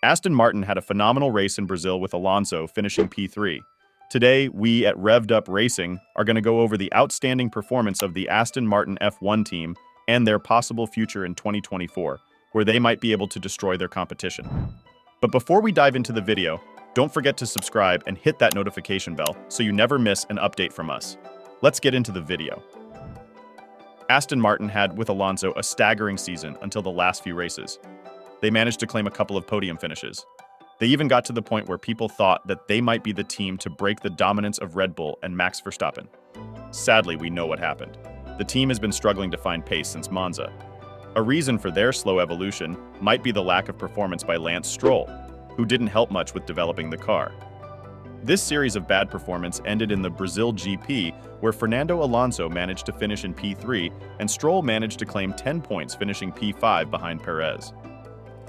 Aston Martin had a phenomenal race in Brazil with Alonso finishing P3. Today, we at Revved Up Racing are going to go over the outstanding performance of the Aston Martin F1 team and their possible future in 2024, where they might be able to destroy their competition. But before we dive into the video, don't forget to subscribe and hit that notification bell so you never miss an update from us. Let's get into the video. Aston Martin had, with Alonso, a staggering season until the last few races. They managed to claim a couple of podium finishes. They even got to the point where people thought that they might be the team to break the dominance of Red Bull and Max Verstappen. Sadly, we know what happened. The team has been struggling to find pace since Monza. A reason for their slow evolution might be the lack of performance by Lance Stroll, who didn't help much with developing the car. This series of bad performance ended in the Brazil GP, where Fernando Alonso managed to finish in P3 and Stroll managed to claim 10 points, finishing P5 behind Perez.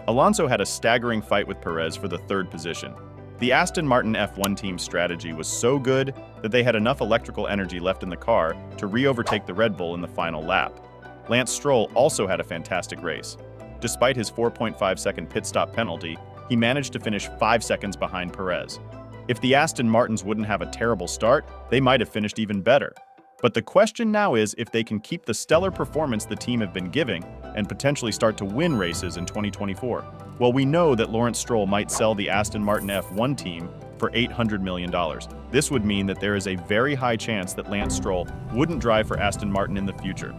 Alonso had a staggering fight with Perez for the third position. The Aston Martin F1 team's strategy was so good that they had enough electrical energy left in the car to re-overtake the Red Bull in the final lap. Lance Stroll also had a fantastic race. Despite his 4.5-second pit stop penalty, he managed to finish 5 seconds behind Perez. If the Aston Martins wouldn't have a terrible start, they might have finished even better. But the question now is if they can keep the stellar performance the team have been giving and potentially start to win races in 2024. Well, we know that Lawrence Stroll might sell the Aston Martin F1 team for $800 million. This would mean that there is a very high chance that Lance Stroll wouldn't drive for Aston Martin in the future.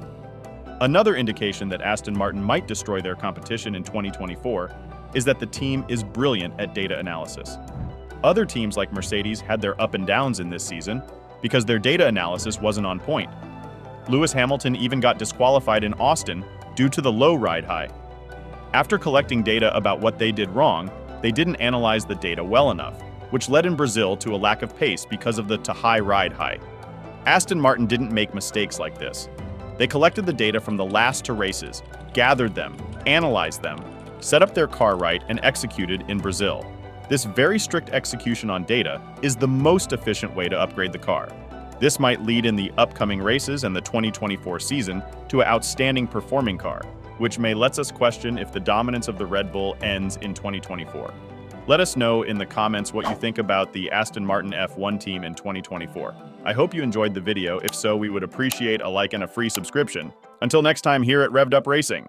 Another indication that Aston Martin might destroy their competition in 2024 is that the team is brilliant at data analysis. Other teams like Mercedes had their up and downs in this season because their data analysis wasn't on point. Lewis Hamilton even got disqualified in Austin due to the low ride high. After collecting data about what they did wrong, they didn't analyze the data well enough, which led in Brazil to a lack of pace because of the too high ride high. Aston Martin didn't make mistakes like this. They collected the data from the last two races, gathered them, analyzed them, set up their car right, and executed in Brazil. This very strict execution on data is the most efficient way to upgrade the car. This might lead in the upcoming races and the 2024 season to an outstanding performing car, which may let us question if the dominance of the Red Bull ends in 2024. Let us know in the comments what you think about the Aston Martin F1 team in 2024. I hope you enjoyed the video. If so, we would appreciate a like and a free subscription. Until next time here at Revved Up Racing.